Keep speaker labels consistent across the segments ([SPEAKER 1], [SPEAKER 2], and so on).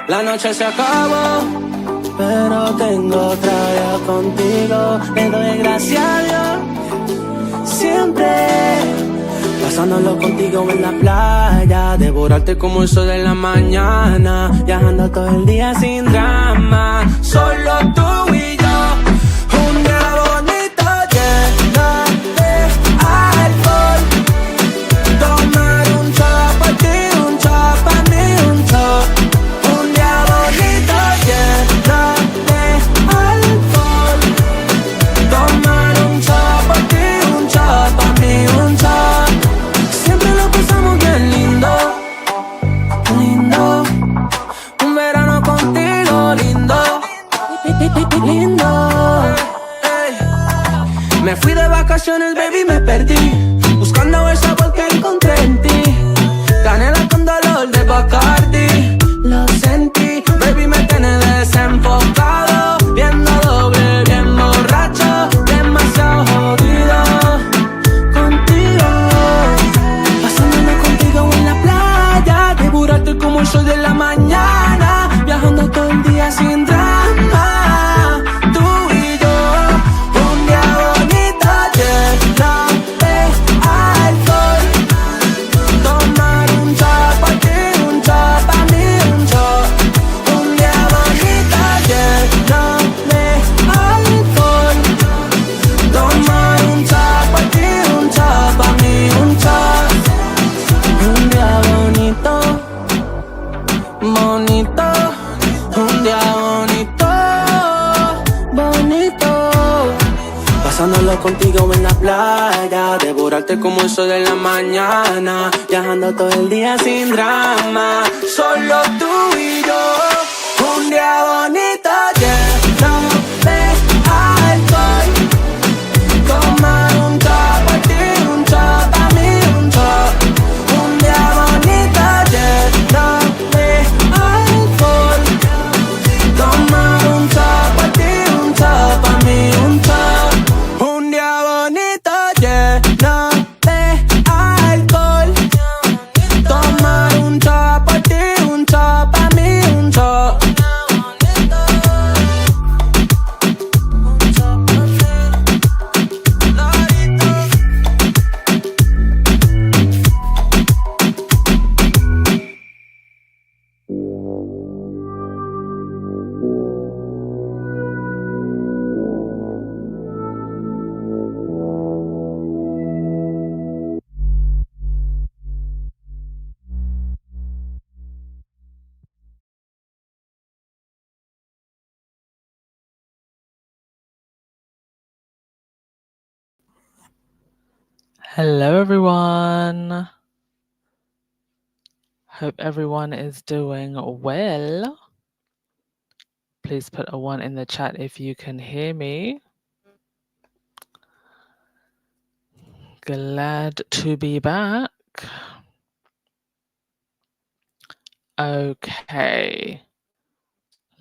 [SPEAKER 1] La noche se acabó, pero tengo otra vez contigo. Le doy gracias a Dios, siempre pasándolo contigo en la playa, devorarte como el sol de la mañana, viajando todo el día sin drama, solo tú y yo. Un día bonito lleno de alcohol, tomar un shot por ti, un shot para mí, un shot. Un día bonito lleno de alcohol, tomar un shot por ti, un shot para mí, un shot. Siempre lo pasamos bien lindo, lindo. Un verano contigo lindo, lindo. Ey. Me fui de vacaciones, baby, me perdí, buscando el sabor que encontré en ti. Canela con dolor de Bacardi, lo sentí. Baby, me tiene desenfocado, viendo doble, bien borracho, demasiado jodido. Contigo, pasándome contigo en la playa, devorarte como el sol de la mañana, viajando todo el día sin drama. Tú y yo, un día bonito lleno de alcohol, tomar un shot por ti, un shot para mí, un shot. Un día bonito lleno de alcohol, tomar un shot por ti, un shot para mí, un shot. Un día bonito, bonito, un día bonito, bonito. Pasándolo contigo en la playa, devorarte como el sol de la mañana, viajando todo el día sin drama, solo tú y yo. Un día bonito lleno de alcohol, tomar un shot por ti, un shot para mí, un shot. Un día bonito lleno de alcohol, tomar un shot por ti, un shot para mí, un shot. Un día bonito lleno de alcohol, tomar un shot por ti, un shot para mí, un shot.
[SPEAKER 2] Hello, everyone. Hope everyone is doing well. Please put a 1 in the chat if you can hear me. Glad to be back. Okay.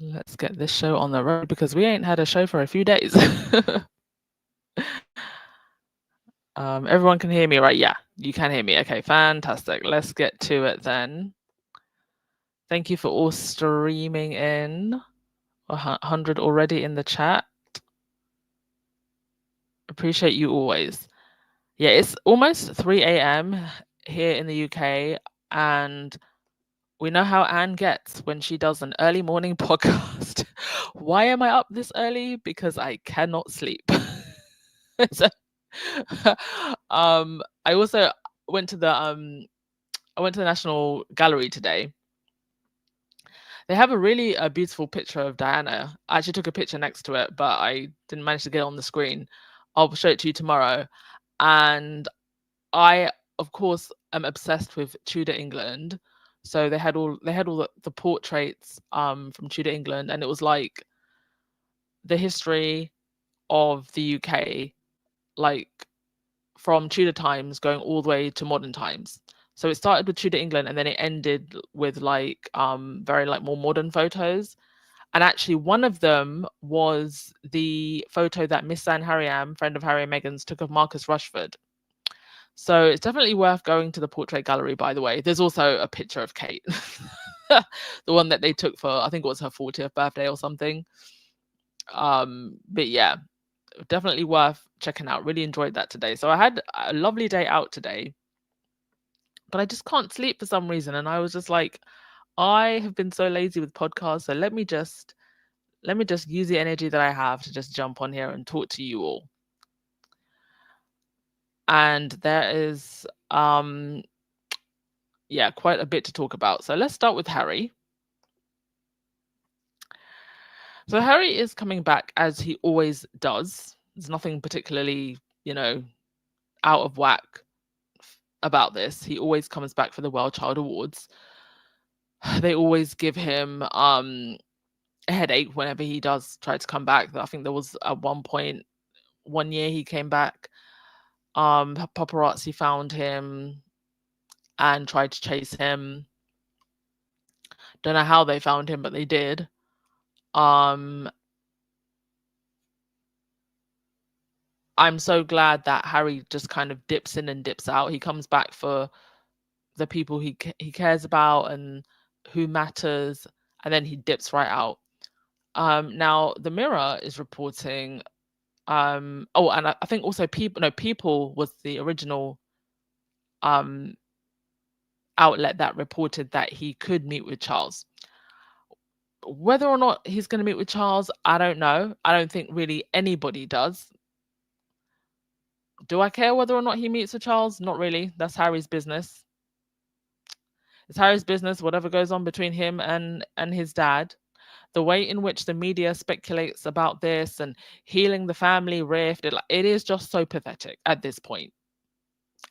[SPEAKER 2] Let's get this show on the road because we ain't had a show for a few days. Everyone can hear me, right? Yeah, you can hear me. Okay, fantastic. Let's get to it then. Thank you for all streaming in. 100 already in the chat. Appreciate you always. Yeah, it's almost 3 a.m. here in the UK, and we know how Anne gets when she does an early morning podcast. Why am I up this early? Because I cannot sleep. So, I also went to the National Gallery today. They have a really beautiful picture of Diana. I actually took a picture next to it, but I didn't manage to get it on the screen. I'll show it to you tomorrow. And I, of course, am obsessed with Tudor England. So they had all the portraits from Tudor England, and it was like the history of the UK, like from Tudor times going all the way to modern times. So it started with Tudor England, and then it ended with like very like more modern photos. And actually, one of them was the photo that Miss Anne Harriam, friend of Harry and Meghan's, took of Marcus Rushford. So it's definitely worth going to the portrait gallery, by the way. There's also a picture of Kate. the one that they took for, I think it was her 40th birthday or something. But yeah, definitely worth checking out. Really enjoyed that today. So I had a lovely day out today, but I just can't sleep for some reason. And I was just like, I have been so lazy with podcasts, so let me just use the energy that I have to just jump on here and talk to you all. And there is yeah, quite a bit to talk about. So let's start with Harry. So Harry is coming back as he always does. There's nothing particularly, out of whack about this. He always comes back for the World Child Awards. They always give him a headache whenever he does try to come back. I think there was at one point, one year he came back. Paparazzi found him and tried to chase him. Don't know how they found him, but they did. I'm so glad that Harry just kind of dips in and dips out. He comes back for the people he cares about and who matters, and then he dips right out. Now the Mirror is reporting. And I think also People was the original outlet that reported that he could meet with Charles. Whether or not he's going to meet with Charles, I don't know. I don't think really anybody does. Do I care whether or not he meets with Charles? Not really. That's Harry's business. It's Harry's business, whatever goes on between him and his dad. The way in which the media speculates about this and healing the family rift, it is just so pathetic at this point.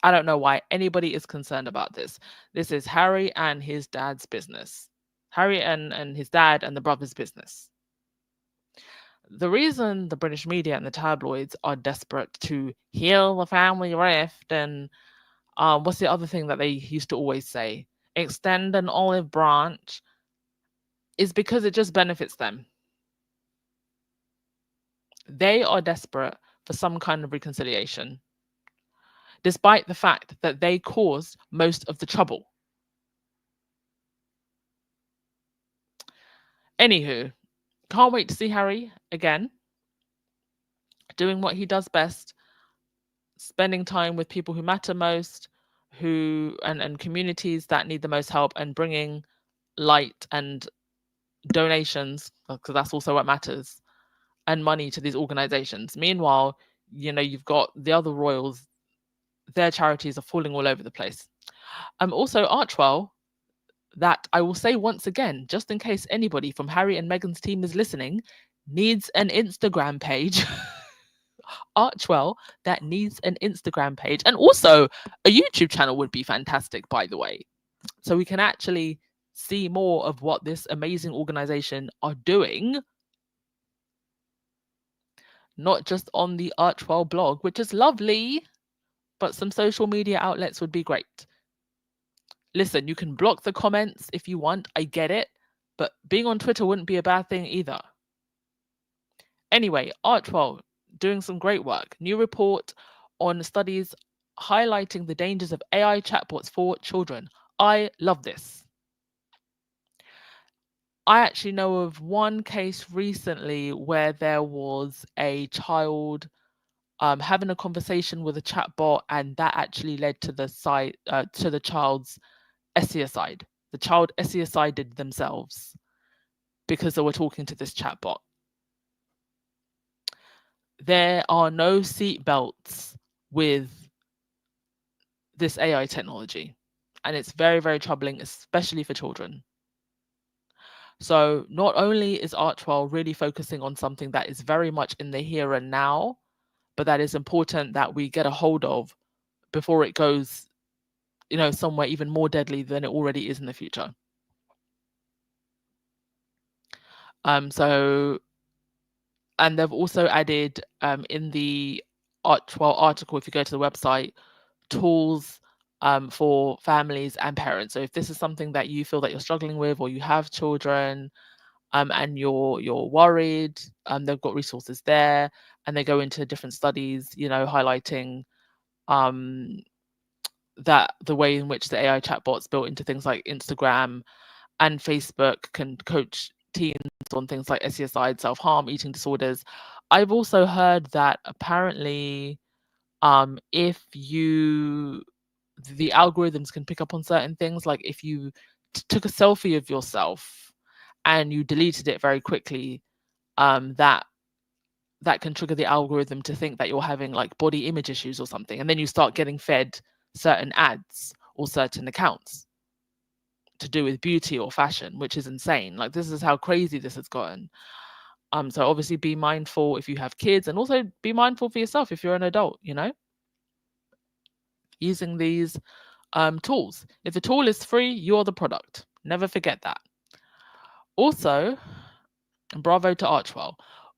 [SPEAKER 2] I don't know why anybody is concerned about this. This is Harry and his dad's business. Harry and his dad and the brother's business. The reason the British media and the tabloids are desperate to heal the family rift and what's the other thing that they used to always say? Extend an olive branch, is because it just benefits them. They are desperate for some kind of reconciliation, despite the fact that they caused most of the trouble. Anywho, can't wait to see Harry again, doing what he does best, spending time with people who matter most, and communities that need the most help, and bringing light and donations, because that's also what matters, and money to these organizations. Meanwhile, you've got the other royals, their charities are falling all over the place. Also Archewell, that I will say once again, just in case anybody from Harry and Meghan's team is listening, needs an Instagram page. Archewell, that needs an Instagram page, and also a YouTube channel would be fantastic, by the way, so we can actually see more of what this amazing organization are doing, not just on the Archewell blog, which is lovely, but some social media outlets would be great. Listen, you can block the comments if you want, I get it, but being on Twitter wouldn't be a bad thing either. Anyway, Archewell doing some great work. New report on studies highlighting the dangers of AI chatbots for children. I love this. I actually know of one case recently where there was a child having a conversation with a chatbot, and that actually led to the child's SCSide. The child SCSided themselves because they were talking to this chatbot. There are no seat belts with this AI technology, and it's very, very troubling, especially for children. So not only is Archewell really focusing on something that is very much in the here and now, but that is important that we get a hold of before it goes, somewhere even more deadly than it already is in the future. And they've also added in the Archewell article, if you go to the website, tools for families and parents. So if this is something that you feel that you're struggling with, or you have children and you're worried, they've got resources there, and they go into different studies, highlighting that the way in which the AI chatbots built into things like Instagram and Facebook can coach teens on things like SESI, self-harm, eating disorders. I've also heard that apparently if the algorithms can pick up on certain things, like if you took a selfie of yourself and you deleted it very quickly, that can trigger the algorithm to think that you're having like body image issues or something, and then you start getting fed certain ads or certain accounts to do with beauty or fashion, which is insane. Like, this is how crazy this has gotten. So obviously be mindful if you have kids, and also be mindful for yourself if you're an adult, using these tools. If the tool is free, you're the product. Never forget that. Also, bravo to Archewell.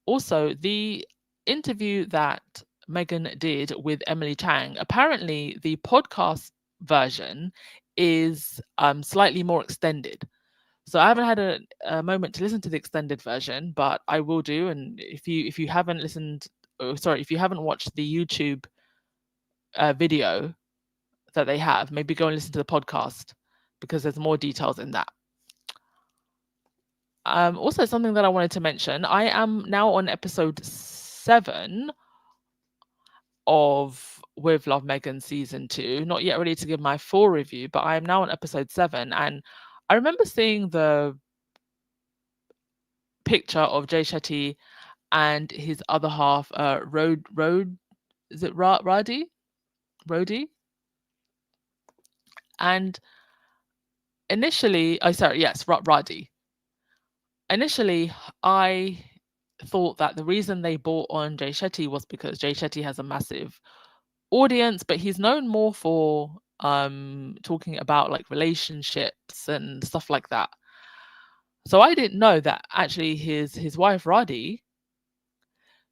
[SPEAKER 2] Also, the interview that Meghan did with Emily Chang, apparently the podcast version is slightly more extended. So I haven't had a moment to listen to the extended version, but I will do. And if you haven't if you haven't watched the YouTube video that they have, maybe go and listen to the podcast, because there's more details in that. Also, something that I wanted to mention, I am now on episode 7 of With Love Meghan season 2. Not yet ready to give my full review, but I am now on episode 7, and I remember seeing the picture of Jay Shetty and his other half, is it Rodi? And initially, Radi. Initially, I thought that the reason they bought on Jay Shetty was because Jay Shetty has a massive audience, but he's known more for talking about like relationships and stuff like that. So I didn't know that actually his wife Radi,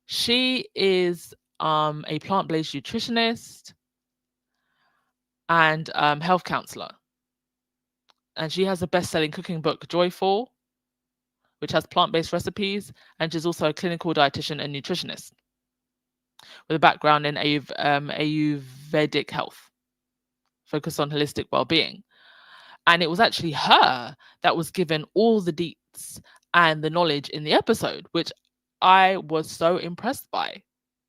[SPEAKER 2] she is a plant-based nutritionist and health counselor, and she has a best-selling cooking book, Joyful, which has plant-based recipes, and she's also a clinical dietitian and nutritionist with a background in Ayurvedic health, focused on holistic well-being. And it was actually her that was given all the deets and the knowledge in the episode, which I was so impressed by.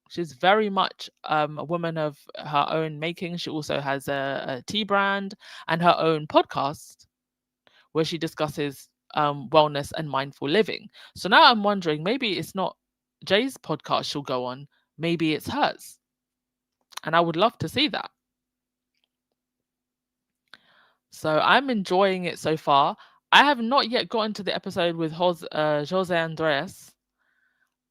[SPEAKER 2] She's very much a woman of her own making. She also has a tea brand and her own podcast where she discusses wellness and mindful living. So now I'm wondering, maybe it's not Jay's podcast she'll go on, maybe it's hers. And I would love to see that. So I'm enjoying it so far. I have not yet gotten to the episode with Jose Andres.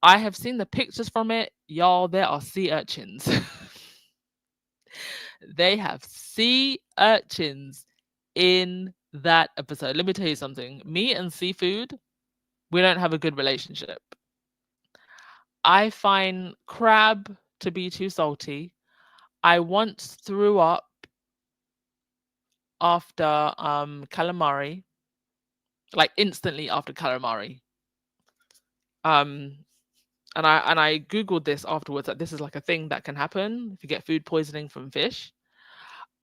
[SPEAKER 2] I have seen the pictures from it. Y'all, there are sea urchins. They have sea urchins in that episode. Let me tell you something. Me and seafood, we don't have a good relationship. I find crab to be too salty. I once threw up after calamari, like instantly after calamari. And I googled this afterwards, that this is like a thing that can happen if you get food poisoning from fish.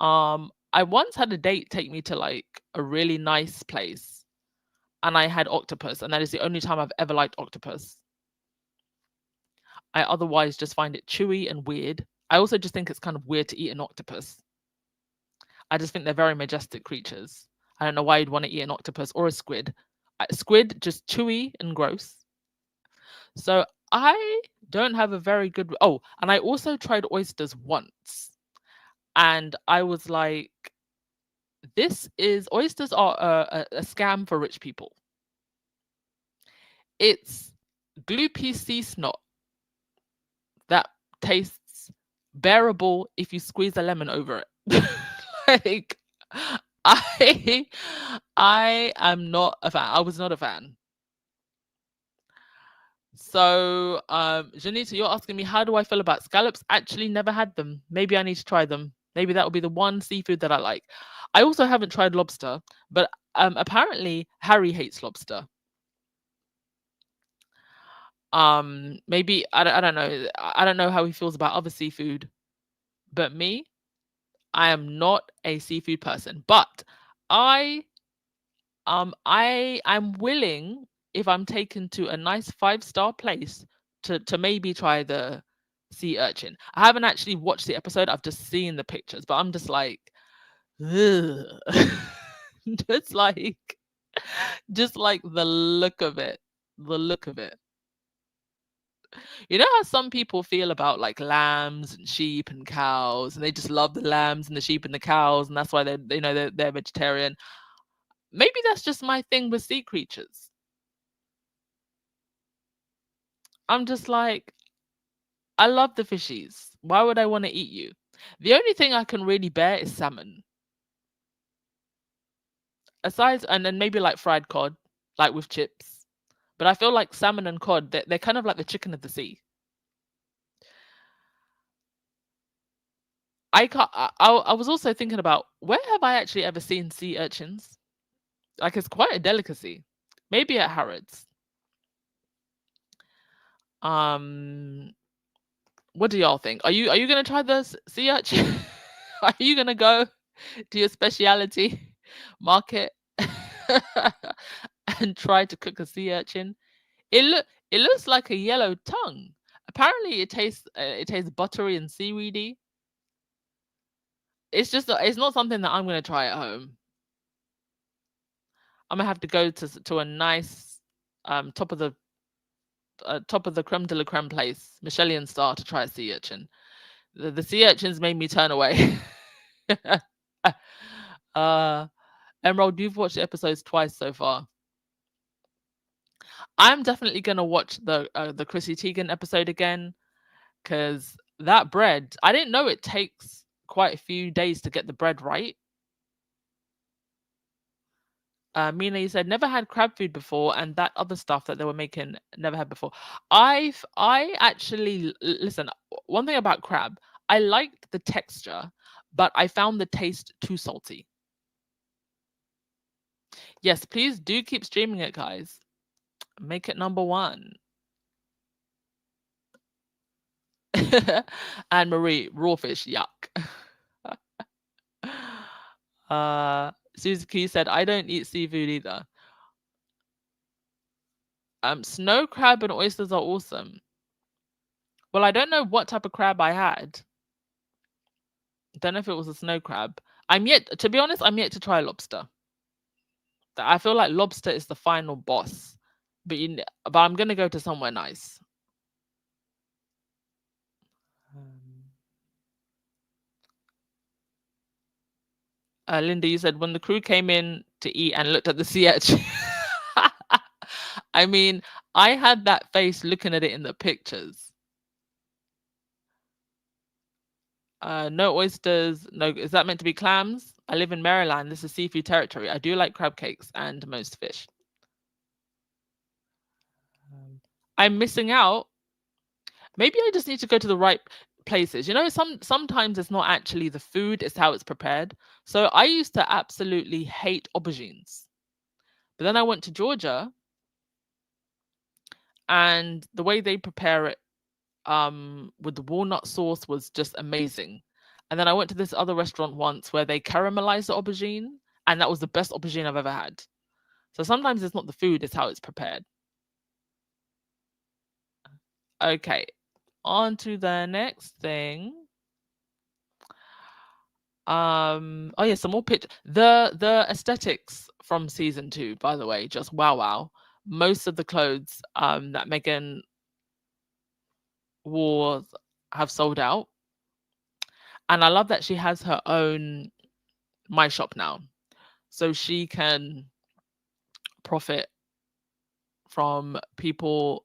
[SPEAKER 2] I once had a date take me to like a really nice place, and I had octopus, and that is the only time I've ever liked octopus. I otherwise just find it chewy and weird. I also just think it's kind of weird to eat an octopus. I just think they're very majestic creatures. I don't know why you'd want to eat an octopus or a squid. Squid, just chewy and gross. So I don't have a very good... Oh, and I also tried oysters once. And I was like, oysters are a scam for rich people. It's gloopy sea snot that tastes bearable if you squeeze a lemon over it. Like, I am not a fan. I was not a fan. So, Janita, you're asking me, how do I feel about scallops? Actually, never had them. Maybe I need to try them. Maybe that will be the one seafood that I like. I also haven't tried lobster, but apparently Harry hates lobster. Maybe I don't know. I don't know how he feels about other seafood, but me, I am not a seafood person. But I I'm willing, if I'm taken to a nice 5-star place, to maybe try the sea urchin. I haven't actually watched the episode. I've just seen the pictures, but I'm just like, ugh. just like just like the look of it. The look of it. You know how some people feel about like lambs and sheep and cows, and they just love the lambs and the sheep and the cows, and that's why they're vegetarian. Maybe that's just my thing with sea creatures. I'm just like, I love the fishies. Why would I want to eat you? The only thing I can really bear is salmon. Aside, and then maybe like fried cod, like with chips. But I feel like salmon and cod, they're kind of like the chicken of the sea. I can't. I was also thinking about, where have I actually ever seen sea urchins? Like, it's quite a delicacy. Maybe at Harrods. Um, what do y'all think? Are you gonna try the sea urchin? Are you gonna go to your speciality market and try to cook a sea urchin? It looks like a yellow tongue. Apparently, it tastes buttery and seaweedy. It's not something that I'm gonna try at home. I'm gonna have to go to a nice top of the creme de la creme place, Michelin star, to try a sea urchin. The sea urchins made me turn away. uh, Emerald, you've watched the episodes twice so far. I'm definitely gonna watch the Chrissy Teigen episode again, because that bread, I didn't know it takes quite a few days to get the bread right. Mina, you said never had crab food before, and that other stuff that they were making never had before. I actually listen. One thing about crab, I liked the texture, but I found the taste too salty. Yes, please do keep streaming it, guys. Make it number one. Anne Marie, raw fish, yuck. Suzuki said, I don't eat seafood either. Snow crab and oysters are awesome. Well, I don't know what type of crab I had. Don't know if it was a snow crab. To be honest, I'm yet to try lobster. I feel like lobster is the final boss. But I'm gonna go to somewhere nice. Linda, you said when the crew came in to eat and looked at the sea urchin. I mean, I had that face looking at it in the pictures. No oysters. No, is that meant to be clams? I live in Maryland. This is seafood territory. I do like crab cakes and most fish. I'm missing out. Maybe I just need to go to the right places. Sometimes it's not actually the food, it's how it's prepared. So I used to absolutely hate aubergines. But then I went to Georgia, and the way they prepare it with the walnut sauce was just amazing. And then I went to this other restaurant once where they caramelized the aubergine, and that was the best aubergine I've ever had. So sometimes it's not the food, it's how it's prepared. Okay, on to the next thing. Oh yeah, some more pictures. The aesthetics from season 2, by the way, just wow. Most of the clothes that Meghan wore have sold out. And I love that she has her own My Shop now. So she can profit from people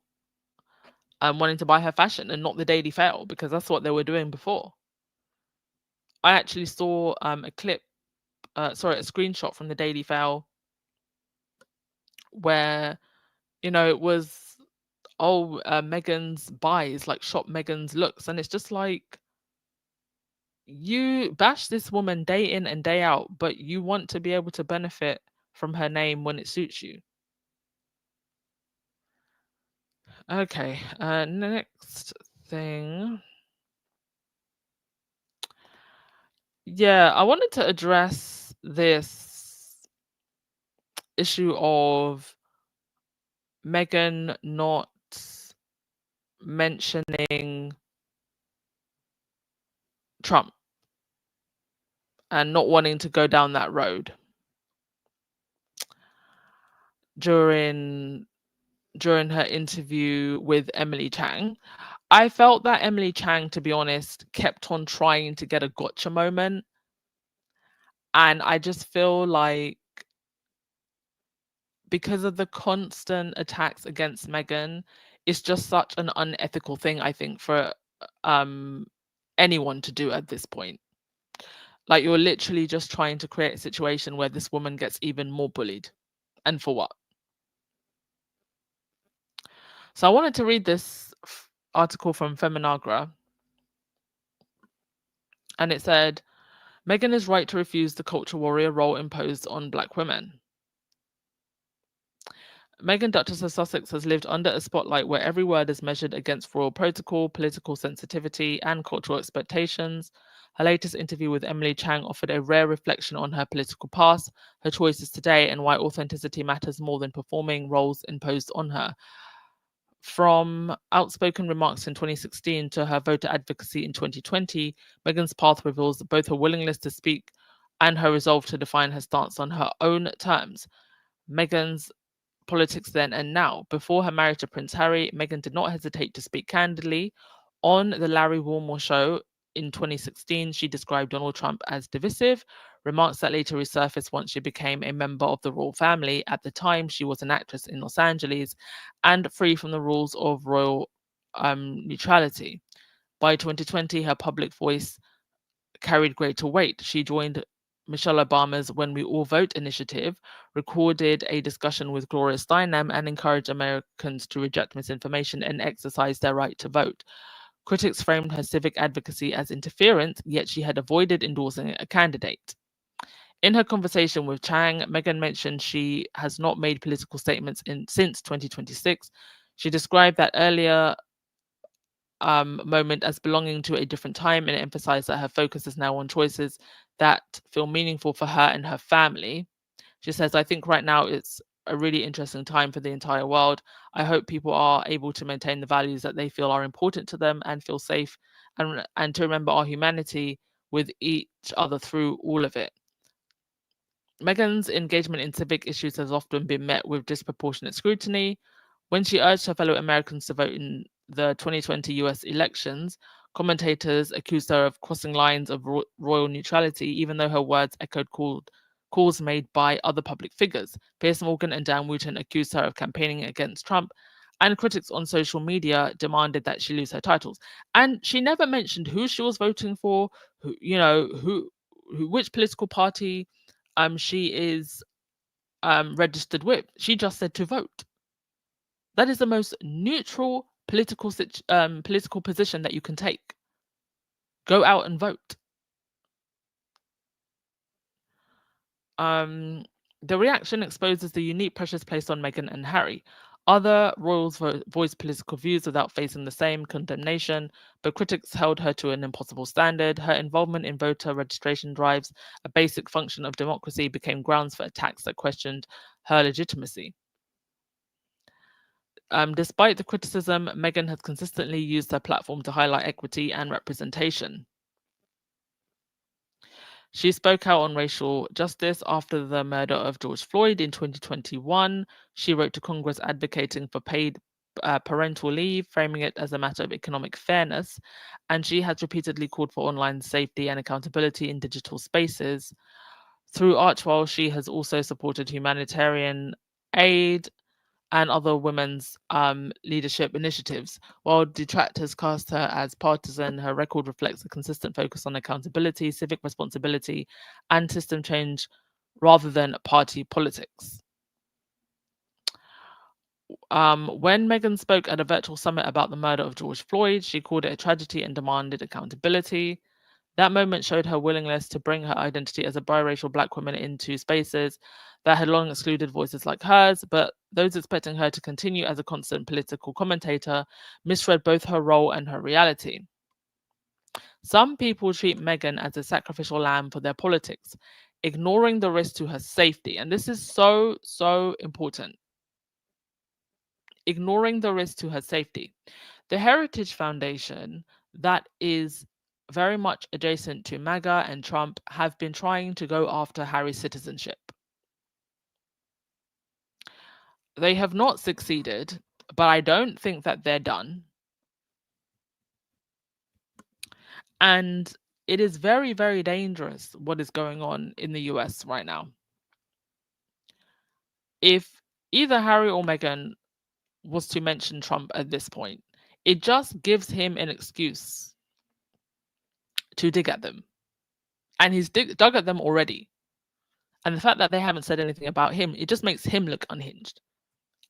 [SPEAKER 2] wanting to buy her fashion and not the Daily Fail, because that's what they were doing before. I actually saw a screenshot from the Daily Fail where, it was, Meghan's buys, like shop Meghan's looks. And it's just like, you bash this woman day in and day out, but you want to be able to benefit from her name when it suits you. Okay, next thing. Yeah, I wanted to address this issue of Meghan not mentioning Trump and not wanting to go down that road during her interview with Emily Chang. I felt that Emily Chang, to be honest, kept on trying to get a gotcha moment. And I just feel like because of the constant attacks against Meghan, it's just such an unethical thing, I think, for anyone to do at this point. Like, you're literally just trying to create a situation where this woman gets even more bullied. And for what? So I wanted to read this article from Feminagra. And it said, Meghan is right to refuse the culture warrior role imposed on Black women. Meghan, Duchess of Sussex, has lived under a spotlight where every word is measured against royal protocol, political sensitivity, and cultural expectations. Her latest interview with Emily Chang offered a rare reflection on her political past, her choices today, and why authenticity matters more than performing roles imposed on her. From outspoken remarks in 2016 to her voter advocacy in 2020, Meghan's path reveals both her willingness to speak and her resolve to define her stance on her own terms. Meghan's politics then and now. Before her marriage to Prince Harry, Meghan did not hesitate to speak candidly. On the Larry Wilmore show in 2016, she described Donald Trump as divisive, remarks that later resurfaced once she became a member of the royal family. At the time, she was an actress in Los Angeles and free from the rules of royal neutrality. By 2020, her public voice carried greater weight. She joined Michelle Obama's When We All Vote initiative, recorded a discussion with Gloria Steinem, and encouraged Americans to reject misinformation and exercise their right to vote. Critics framed her civic advocacy as interference, yet she had avoided endorsing a candidate. In her conversation with Chang, Meghan mentioned she has not made political statements since 2026. She described that earlier moment as belonging to a different time and emphasized that her focus is now on choices that feel meaningful for her and her family. She says, I think right now it's a really interesting time for the entire world. I hope people are able to maintain the values that they feel are important to them and feel safe and to remember our humanity with each other through all of it. Meghan's engagement in civic issues has often been met with disproportionate scrutiny. When she urged her fellow Americans to vote in the 2020 US elections, commentators accused her of crossing lines of royal neutrality, even though her words echoed calls made by other public figures. Piers Morgan and Dan Wooten accused her of campaigning against Trump, and critics on social media demanded that she lose her titles. And she never mentioned who she was voting for, which political party she is registered with. She just said to vote. That is the most neutral political position that you can take. Go out and vote. The reaction exposes the unique pressures placed on Meghan and Harry. Other royals voiced political views without facing the same condemnation, but critics held her to an impossible standard. Her involvement in voter registration drives, a basic function of democracy, became grounds for attacks that questioned her legitimacy. Despite the criticism, Meghan has consistently used her platform to highlight equity and representation. She spoke out on racial justice after the murder of George Floyd in 2021. She wrote to Congress advocating for paid parental leave, framing it as a matter of economic fairness. And she has repeatedly called for online safety and accountability in digital spaces. Through Archewell, she has also supported humanitarian aid and other women's leadership initiatives. While detractors cast her as partisan, her record reflects a consistent focus on accountability, civic responsibility, and system change rather than party politics. When Meghan spoke at a virtual summit about the murder of George Floyd, she called it a tragedy and demanded accountability. That moment showed her willingness to bring her identity as a biracial Black woman into spaces that had long excluded voices like hers, but those expecting her to continue as a constant political commentator misread both her role and her reality. Some people treat Meghan as a sacrificial lamb for their politics. ignoring the risk to her safety. And this is so, so important. Ignoring the risk to her safety. The Heritage Foundation, that is very much adjacent to MAGA and Trump, have been trying to go after Harry's citizenship. They have not succeeded, but I don't think that they're done. And it is very, very dangerous what is going on in the US right now. If either Harry or Meghan was to mention Trump at this point, it just gives him an excuse to dig at them. And he's dug at them already. And the fact that they haven't said anything about him, it just makes him look unhinged.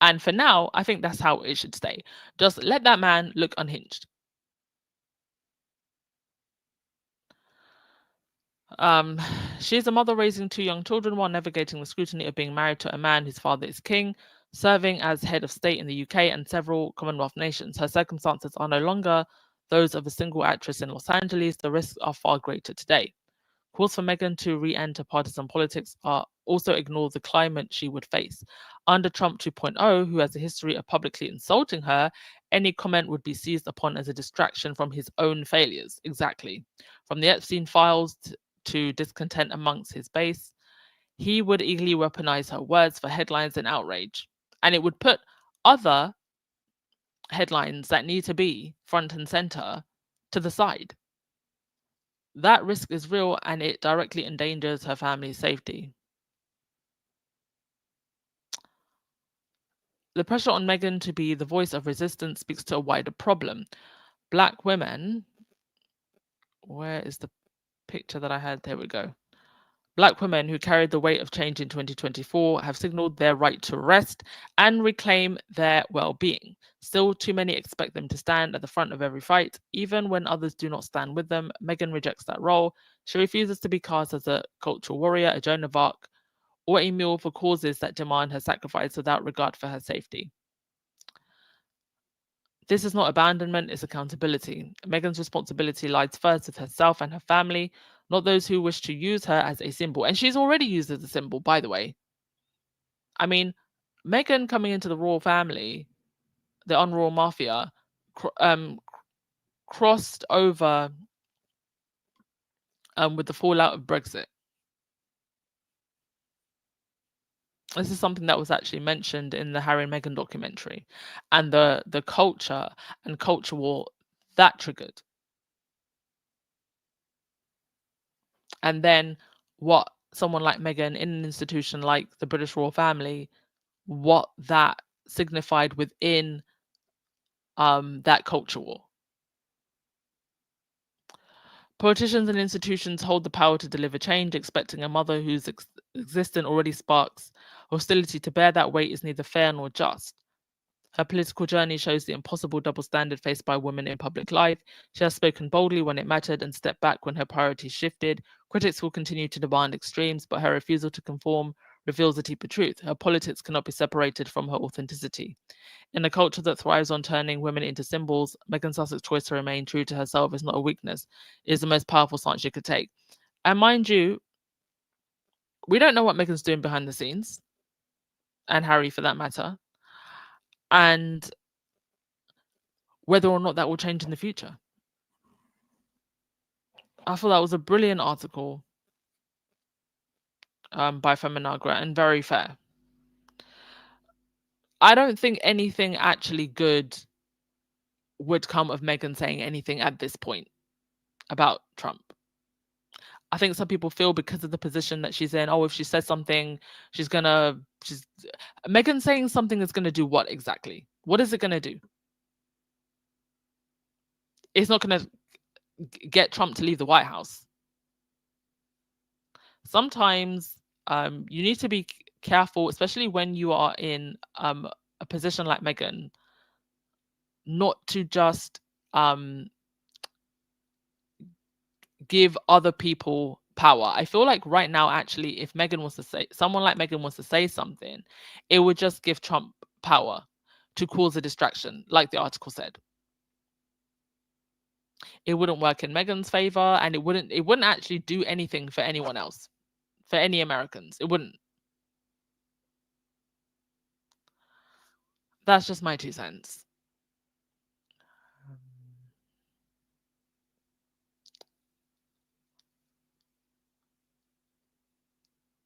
[SPEAKER 2] And for now, I think that's how it should stay. Just let that man look unhinged. She's a mother raising 2 young children while navigating the scrutiny of being married to a man whose father is king, serving as head of state in the UK and several Commonwealth nations. Her circumstances are no longer those of a single actress in Los Angeles. The risks are far greater today. Calls for Meghan to re-enter partisan politics are also ignore the climate she would face. Under Trump 2.0, who has a history of publicly insulting her, any comment would be seized upon as a distraction from his own failures. Exactly. From the Epstein files to discontent amongst his base, he would eagerly weaponize her words for headlines and outrage. And it would put other headlines that need to be front and center to the side. That risk is real and it directly endangers her family's safety. The pressure on Meghan to be the voice of resistance speaks to a wider problem. Black women, where is the picture that I had? There we go. Black women who carried the weight of change in 2024 have signaled their right to rest and reclaim their well-being. Still, too many expect them to stand at the front of every fight, even when others do not stand with them. Meghan rejects that role. She refuses to be cast as a cultural warrior, a Joan of Arc, or a mule for causes that demand her sacrifice without regard for her safety. This is not abandonment, it's accountability. Meghan's responsibility lies first with herself and her family, not those who wish to use her as a symbol. And she's already used as a symbol, by the way. I mean, Meghan coming into the royal family, the unroyal mafia, crossed over with the fallout of Brexit. This is something that was actually mentioned in the Harry and Meghan documentary, and the culture and culture war that triggered. And then what someone like Meghan in an institution like the British royal family, what that signified within that culture war. Politicians and institutions hold the power to deliver change, expecting a mother whose existence already sparks hostility to bear that weight is neither fair nor just. Her political journey shows the impossible double standard faced by women in public life. She has spoken boldly when it mattered and stepped back when her priorities shifted. Critics will continue to demand extremes, but her refusal to conform reveals the deeper truth. Her politics cannot be separated from her authenticity. In a culture that thrives on turning women into symbols, Meghan Sussex's choice to remain true to herself is not a weakness. It is the most powerful stance she could take. And mind you, we don't know what Meghan's doing behind the scenes, and Harry for that matter, and whether or not that will change in the future. I thought that was a brilliant article by Feminagra and very fair. I don't think anything actually good would come of Meghan saying anything at this point about Trump. I think some people feel because of the position that she's in, oh, if she says something, Meghan saying something is gonna do what exactly? What is it gonna do? It's not gonna get Trump to leave the White House. Sometimes you need to be careful, especially when you are in a position like Meghan, not to just give other people power. I feel like right now, actually, if someone like Meghan wants to say something, it would just give Trump power to cause a distraction, like the article said. It wouldn't work in Meghan's favor, and it wouldn't actually do anything for anyone else, for any Americans. It wouldn't. That's just my 2 cents.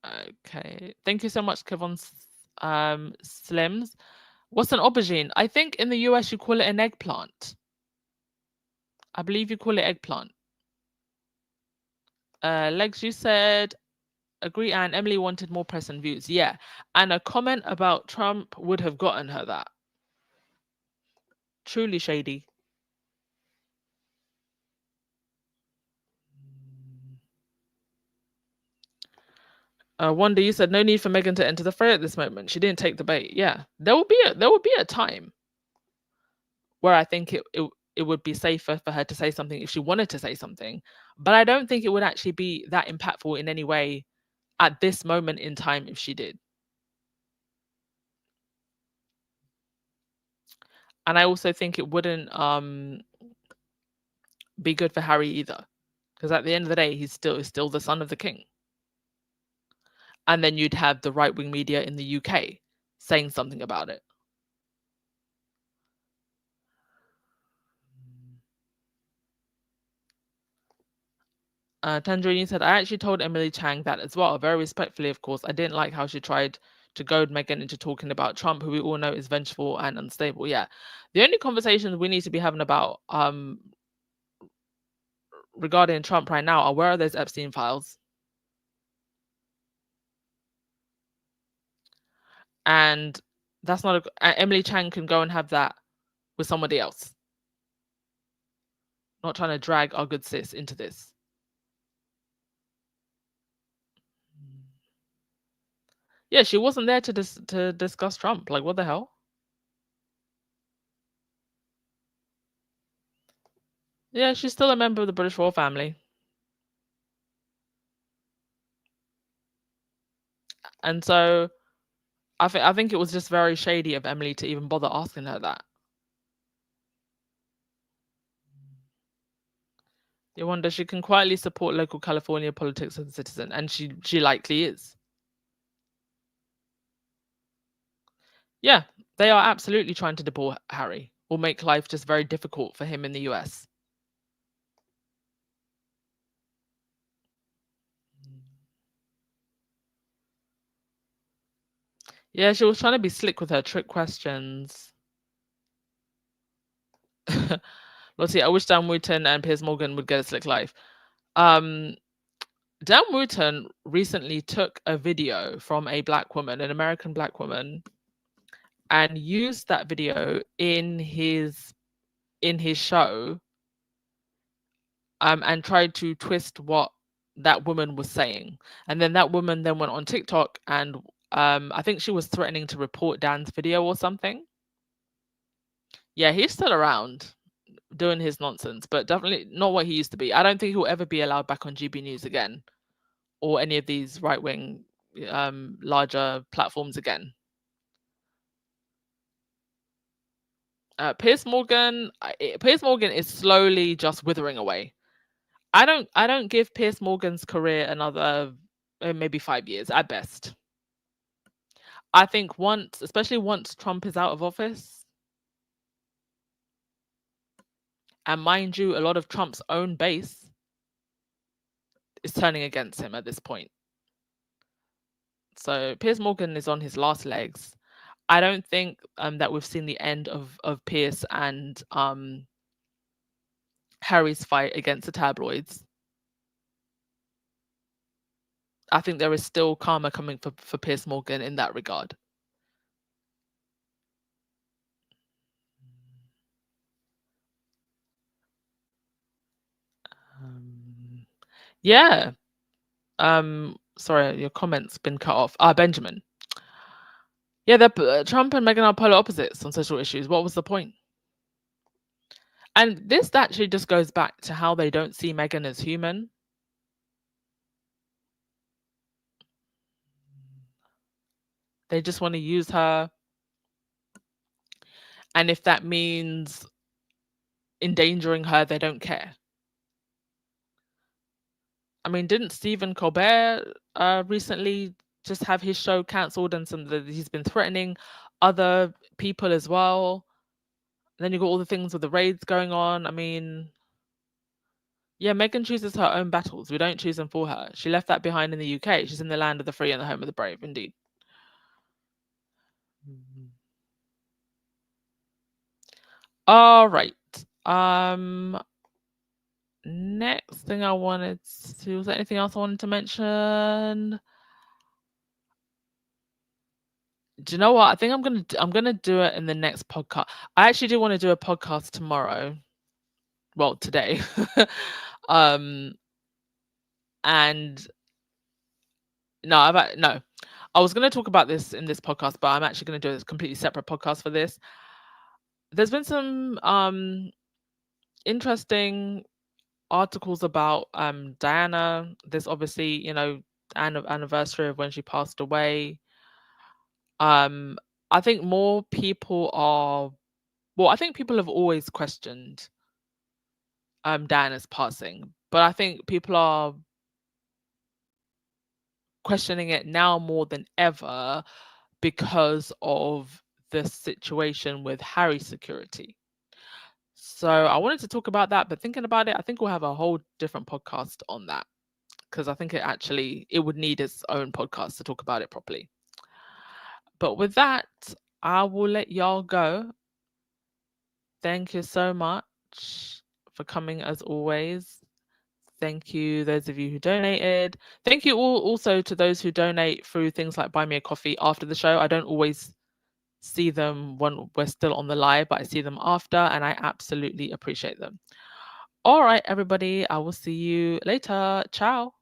[SPEAKER 2] Okay. Thank you so much, Kevon Slims. What's an aubergine? I think in the US you call it an eggplant. I believe you call it eggplant. Legs, you said, agree, and Emily wanted more press and views. Yeah. And a comment about Trump would have gotten her that. Truly shady. Wanda, you said no need for Meghan to enter the fray at this moment. She didn't take the bait. Yeah. There will be a time where I think it would be safer for her to say something if she wanted to say something. But I don't think it would actually be that impactful in any way at this moment in time if she did. And I also think it wouldn't be good for Harry either. Because at the end of the day, he's still the son of the king. And then you'd have the right-wing media in the UK saying something about it. Tangerine said, I actually told Emily Chang that as well, very respectfully, of course. I didn't like how she tried to goad Meghan into talking about Trump, who we all know is vengeful and unstable. Yeah. The only conversations we need to be having about regarding Trump right now are, where are those Epstein files? And that's not Emily Chang can go and have that with somebody else. Not trying to drag our good sis into this. Yeah, she wasn't there to discuss Trump. Like, what the hell? Yeah, she's still a member of the British royal family. And so I think it was just very shady of Emily to even bother asking her that. You wonder, she can quietly support local California politics as a citizen, and she likely is. Yeah, they are absolutely trying to deport Harry or make life just very difficult for him in the US. Yeah, she was trying to be slick with her trick questions. Let's see, I wish Dan Wooten and Piers Morgan would get a slick life. Dan Wooten recently took a video from a black woman, an American black woman, and used that video in his show, and tried to twist what that woman was saying. And then that woman then went on TikTok and I think she was threatening to report Dan's video or something. Yeah, he's still around doing his nonsense, but definitely not what he used to be. I don't think he'll ever be allowed back on GB News again, or any of these right-wing larger platforms again. Piers Morgan is slowly just withering away. I don't give Piers Morgan's career another maybe 5 years at best. I think especially once Trump is out of office, and mind you, a lot of Trump's own base is turning against him at this point. So Piers Morgan is on his last legs. I don't think that we've seen the end of Piers and Harry's fight against the tabloids. I think there is still karma coming for Piers Morgan in that regard. Yeah. Sorry, your comment's been cut off. Benjamin. Yeah, Trump and Meghan are polar opposites on social issues. What was the point? And this actually just goes back to how they don't see Meghan as human. They just want to use her. And if that means endangering her, they don't care. I mean, didn't Stephen Colbert recently just have his show cancelled, and he's been threatening other people as well? Then you got all the things with the raids going on. I mean, yeah, Meghan chooses her own battles. We don't choose them for her. She left that behind in the UK. She's in the land of the free and the home of the brave, indeed. All right. Next thing I wanted to, was there anything else I wanted to mention? Do you know what? I think I'm gonna do it in the next podcast. I actually do want to do a podcast tomorrow. Well, today. And no. I was gonna talk about this in this podcast, but I'm actually gonna do a completely separate podcast for this. There's been some interesting articles about Diana. There's obviously, anniversary of when she passed away. I think more people I think people have always questioned Diana's passing, but I think people are questioning it now more than ever because of the situation with Harry's security. So I wanted to talk about that, but thinking about it, I think we'll have a whole different podcast on that, because I think it would need its own podcast to talk about it properly. But with that, I will let y'all go. Thank you so much for coming as always. Thank you, those of you who donated. Thank you all also to those who donate through things like Buy Me a Coffee after the show. I don't always see them when we're still on the live, but I see them after, and I absolutely appreciate them. All right, everybody, I will see you later. Ciao.